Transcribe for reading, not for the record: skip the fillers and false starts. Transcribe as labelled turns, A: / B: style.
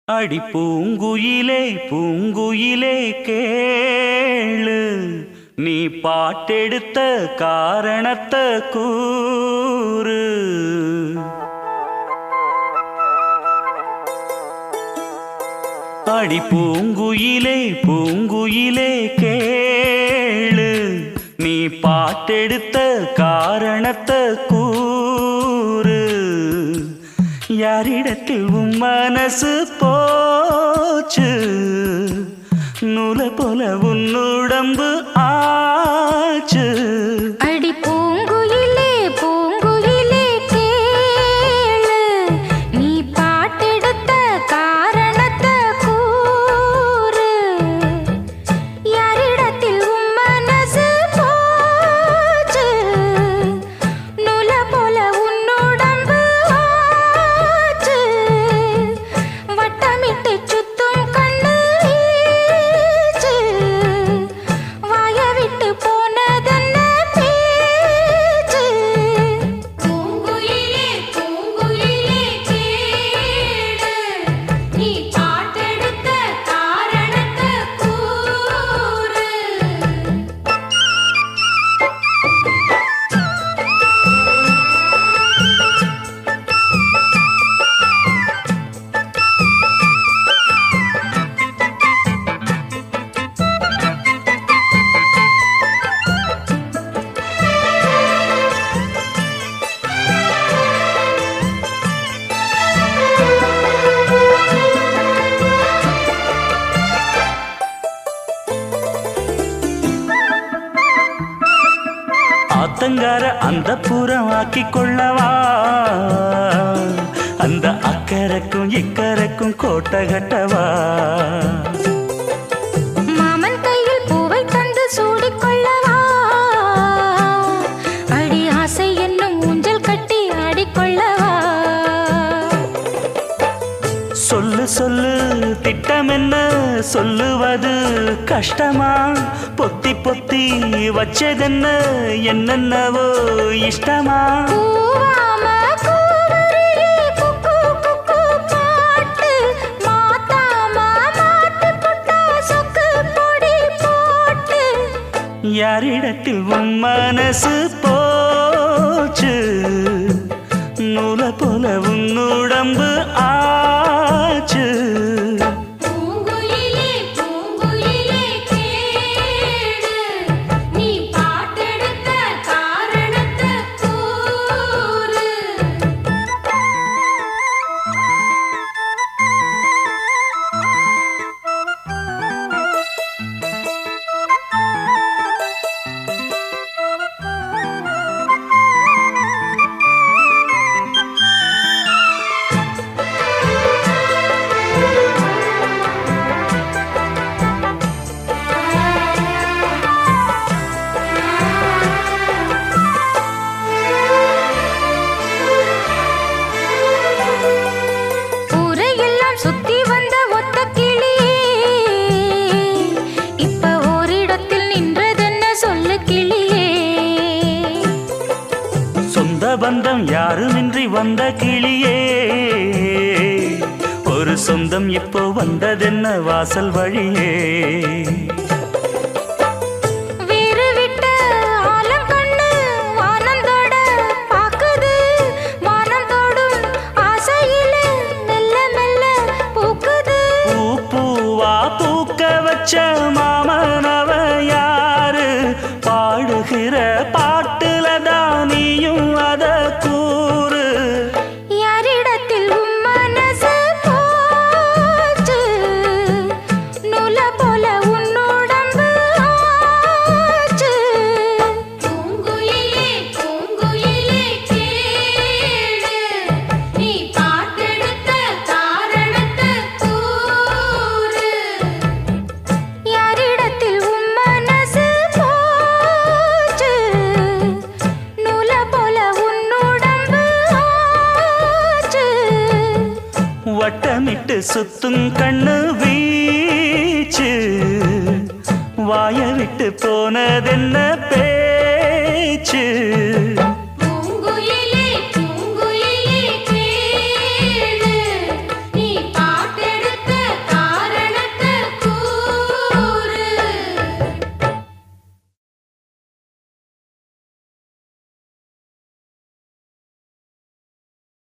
A: அடி பூங்குயிலே பூங்குயிலே கேளு, நீ பாட்டெடுத்த காரணத்தை கூறு. அடி பூங்குயிலே பூங்குயிலே கேளு, நீ பாட்டெடுத்த காரணத்தை கூறு. யாரிடத்தில் உன் மனசு போச்சு, நூல போல உன் உடம்பு ஆச்சு.
B: அடி பூங்குயிலே பூங்குயிலே கேளு, நீ பாட்டெடுத்த காரணத்தை கூறு. யாரிடத்தில் உன் மனசு போச்சு, நூல போல உன் உடம்பு ஆச்சு. வட்டமிட்டு சுத்தும் கண்ணு வீச்சு, வாய விட்டு போனதென்ன பேச்சு. பூங்குயிலே பூங்குயிலே கேளு, நீ பாட்டெடுத்த காரணத்தை கூறு.
A: ஆத்தங்கார அந்த புறம் ஆக்கி கொள்ளவா, அந்த அக்கறைக்கும் இக்கரைக்கும் கோட்டை கட்டவா.
B: மாமன் கையில் பூவை தந்து சூடிக்கொள்ளவா, அடி ஆசை என்னும் ஊஞ்சல் கட்டி ஆடிக்கொள்ளவா.
A: சொல்லு சொல்லு திட்டம் என்ன, சொல்லுவது கஷ்டமா. பொத்தி பொத்தி வச்சதென்ன, என்னென்னவோ இஷ்டமா.
B: கூவாம கூவருளி குக்கு குக்கு பாட்டு, மாத்தாம மாட்டு புட்டா சொக்கு பொடி போட்டு.
A: யாரிடத்தில் உன் மனசு போச்சு, நூல போல உன் உடம்பு ஆச்சு.
B: பூங்குயிலே பூங்குயிலே கேளு, நீ பாட்டெடுத்த காரணத்தை கூறு. ஊரையெல்லாம் சுத்தி வந்த ஒத்த கிளியே, இப்ப ஓரிடத்தில் நின்றதென்ன சொல்லு கிளியே.
A: சொந்த பந்தம் யாருமின்றி வந்த கிளியே, ஒரு சொந்தம் இப்போ வந்ததென்ன வாசல் வழியே.
B: வீறு விட்ட ஆலங்கண்ணு வானந்தோட பாக்குது, வானந்தோடும் ஆசையிலே மெல்ல மெல்ல பூக்குது.
A: பூ பூவா பூக்க வச்ச மாமனவ யாரு, பாடுகிற பாட்டுல தானியும் அத கூறு.
B: யாரிடத்தில் உன் மனசு போச்சு, நூல போல உன் உடம்பு ஆச்சு. பூங்குயிலே பூங்குயிலே கேளு, நீ பாட்டெடுத்த காரணத்தை கூறு. யாரிடத்தில் உன் மனசு போச்சு, நூல போல உன் உடம்பு ஆச்சு.
A: வட்டமிட்டு சுத்தும் கண்ணு வீச்சு, வாய விட்டு போனதென்ன பேச்சு.